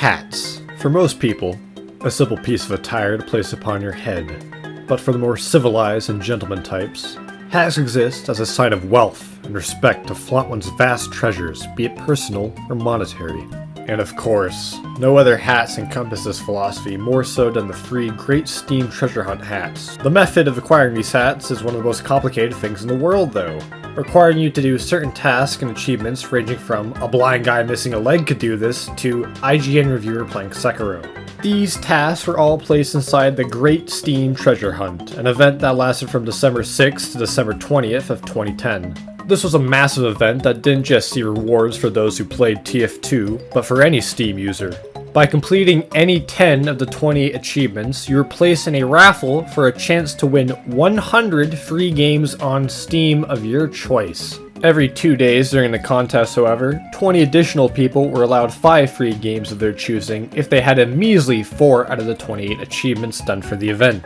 Hats. For most people, a simple piece of attire to place upon your head. But for the more civilized and gentleman types, hats exist as a sign of wealth and respect to flaunt one's vast treasures, be it personal or monetary. And of course, no other hats encompass this philosophy more so than the 3 Great Steam Treasure Hunt hats. The method of acquiring these hats is one of the most complicated things in the world though, requiring you to do certain tasks and achievements ranging from a blind guy missing a leg could do this to IGN reviewer playing Sekiro. These tasks were all placed inside the Great Steam Treasure Hunt, an event that lasted from December 6th to December 20th of 2010. This was a massive event that didn't just see rewards for those who played TF2, but for any Steam user. By completing any 10 of the 20 achievements, you were placed in a raffle for a chance to win 100 free games on Steam of your choice. Every 2 days during the contest, however, 20 additional people were allowed 5 free games of their choosing if they had a measly 4 out of the 28 achievements done for the event.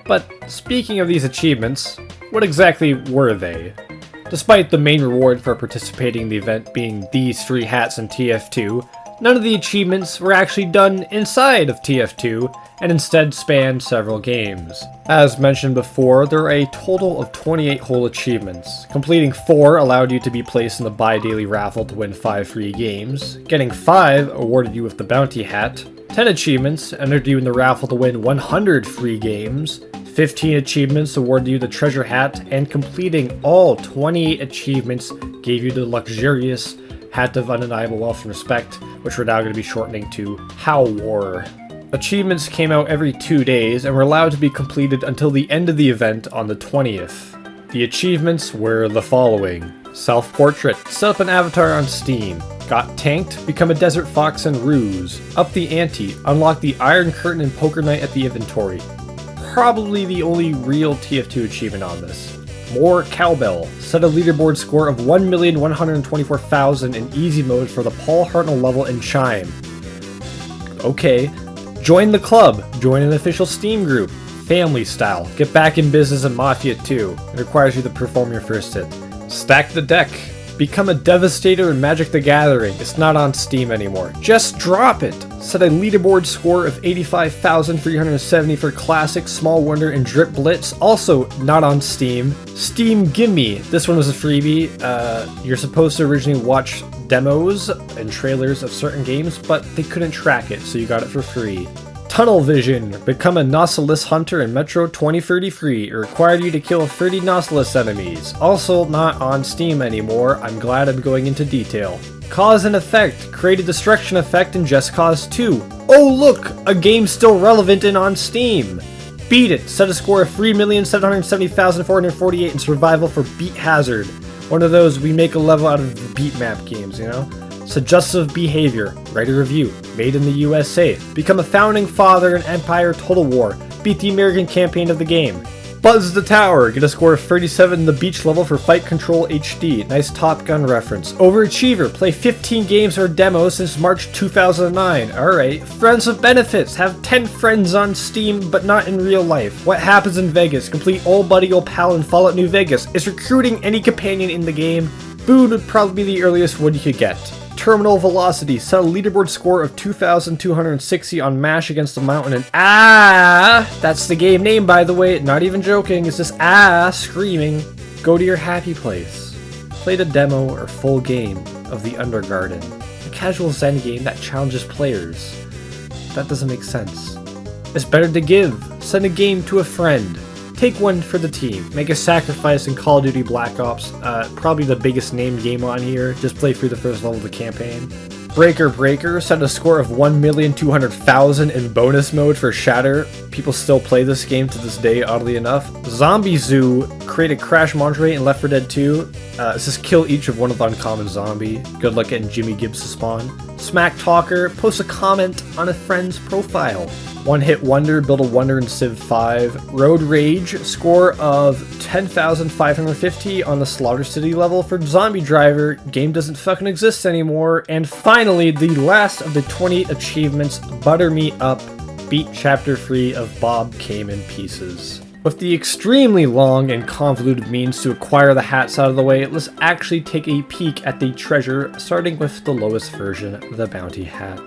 But speaking of these achievements, what exactly were they? Despite the main reward for participating in the event being these 3 hats in TF2, none of the achievements were actually done inside of TF2 and instead spanned several games. As mentioned before, there are a total of 28 whole achievements. Completing 4 allowed you to be placed in the bi-daily raffle to win 5 free games. Getting 5 awarded you with the bounty hat. 10 achievements entered you in the raffle to win 100 free games. 15 achievements awarded you the treasure hat, and completing all 28 achievements gave you the luxurious Hat of Undeniable Wealth and Respect, which we're now going to be shortening to Howl. Achievements came out every 2 days and were allowed to be completed until the end of the event on the 20th. The achievements were the following: Self-Portrait, set up an avatar on Steam. Got tanked, become a Desert Fox and Ruse. Up the ante, unlock the Iron Curtain and Poker Night at the inventory. Probably the only real TF2 achievement on this. More Cowbell, set a leaderboard score of 1,124,000 in easy mode for the Paul Hartnell level in Chime. Okay. Join the club, join an official Steam group. Family style, get back in business in Mafia 2. It requires you to perform your first hit. Stack the deck. Become a Devastator in Magic the Gathering. It's not on Steam anymore. Just drop it! Set a leaderboard score of 85,370 for Classic, Small Wonder, and Drip Blitz. Also not on Steam. Steam Gimme. This one was a freebie. You're supposed to originally watch demos and trailers of certain games, but they couldn't track it, so you got it for free. Tunnel Vision. Become a Nautilus Hunter in Metro 2033. It required you to kill 30 Nautilus enemies. Also not on Steam anymore. I'm glad I'm going into detail. Cause and Effect. Create a destruction effect in Just Cause 2. Oh look! A game still relevant and on Steam! Beat It. Set a score of 3,770,448 in survival for Beat Hazard. One of those we make a level out of the beat map games, you know? Suggestive Behavior, write a review, made in the USA, become a founding father in Empire Total War, beat the American campaign of the game. Buzz the Tower, get a score of 37 in the beach level for Fight Control HD, nice Top Gun reference. Overachiever, play 15 games or demos since March 2009, alright. Friends with Benefits, have 10 friends on Steam but not in real life. What Happens in Vegas, complete Old Buddy Old Pal in Fallout New Vegas. Is recruiting any companion in the game? Food would probably be the earliest one you could get. Terminal Velocity, set a leaderboard score of 2,260 on MASH against the mountain and that's the game name by the way, not even joking, it's just screaming. Go to your happy place. Play the demo or full game of The Undergarden, a casual Zen game that challenges players. That doesn't make sense. It's better to give. Send a game to a friend. Take one for the team. Make a sacrifice in Call of Duty Black Ops, probably the biggest named game on here. Just play through the first level of the campaign. Breaker, set a score of 1,200,000 in bonus mode for Shatter. People still play this game to this day, oddly enough. Zombie Zoo, create a Crash Monterey in Left 4 Dead 2. Just kill each of one of the uncommon zombie. Good luck getting Jimmy Gibbs to spawn. Smack Talker, post a comment on a friend's profile. One Hit Wonder, build a wonder in Civ 5. Road Rage, score of 10,550 on the Slaughter City level for Zombie Driver. Game doesn't fucking exist anymore. And finally, the last of the 20 achievements, Butter Me Up, beat Chapter 3 of Bob Came in Pieces. With the extremely long and convoluted means to acquire the hats out of the way, let's actually take a peek at the treasure, starting with the lowest version, the Bounty Hat.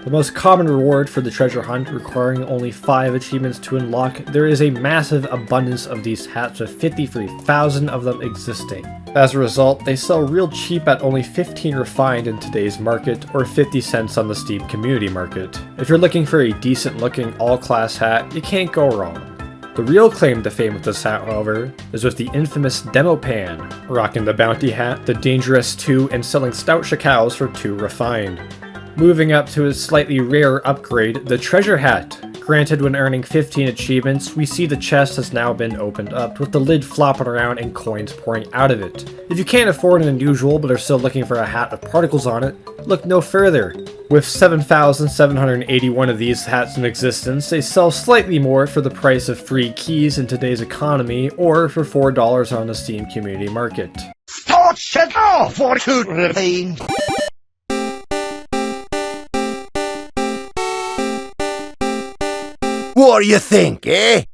The most common reward for the treasure hunt, requiring only 5 achievements to unlock, there is a massive abundance of these hats with 53,000 of them existing. As a result, they sell real cheap at only 15 refined in today's market, or 50 cents on the Steam community market. If you're looking for a decent looking all-class hat, you can't go wrong. The real claim to fame with this hat, however, is with the infamous Demo Pan, rocking the Bounty Hat, the Dangerous 2, and selling stout shakals for 2 refined. Moving up to a slightly rarer upgrade, the Treasure Hat. Granted, when earning 15 achievements, we see the chest has now been opened up, with the lid flopping around and coins pouring out of it. If you can't afford an unusual but are still looking for a hat with particles on it, look no further. With 7,781 of these hats in existence, they sell slightly more for the price of free keys in today's economy, or for $4 on the Steam community market. What do you think, eh?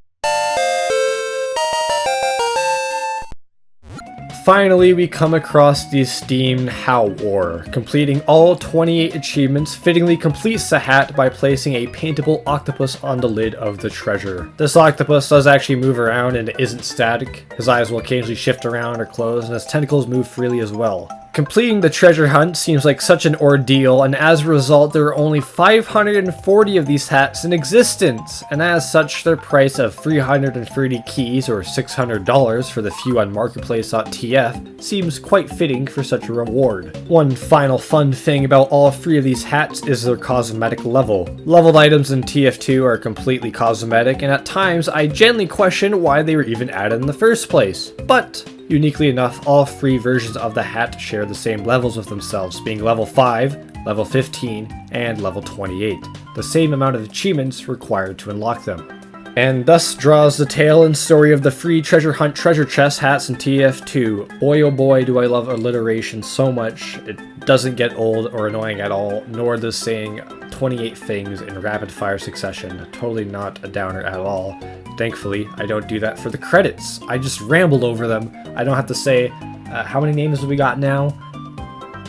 Finally, we come across the esteemed Howl War. Completing all 28 achievements fittingly completes the hat by placing a paintable octopus on the lid of the treasure. This octopus does actually move around and isn't static. His eyes will occasionally shift around or close, and his tentacles move freely as well. Completing the treasure hunt seems like such an ordeal, and as a result there are only 540 of these hats in existence, and as such their price of 330 keys or $600 for the few on marketplace.tf seems quite fitting for such a reward. One final fun thing about all 3 of these hats is their cosmetic level. Leveled items in TF2 are completely cosmetic, and at times I genuinely question why they were even added in the first place. But uniquely enough, all 3 versions of the hat share the same levels with themselves, being level 5, level 15, and level 28, the same amount of achievements required to unlock them. And thus draws the tale and story of the free treasure hunt treasure chest hats in TF2. Boy oh boy do I love alliteration so much. It doesn't get old or annoying at all, nor does saying 28 things in rapid fire succession. Totally not a downer at all. Thankfully, I don't do that for the credits. I just rambled over them. I don't have to say, how many names have we got now?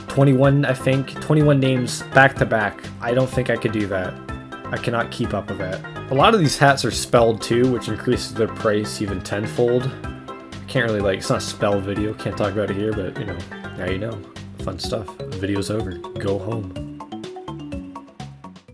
21, I think. 21 names back to back. I don't think I could do that. I cannot keep up with that. A lot of these hats are spelled too, which increases their price even tenfold. Can't really it's not a spell video, can't talk about it here, but you know, now you know. Fun stuff. The video's over. Go home.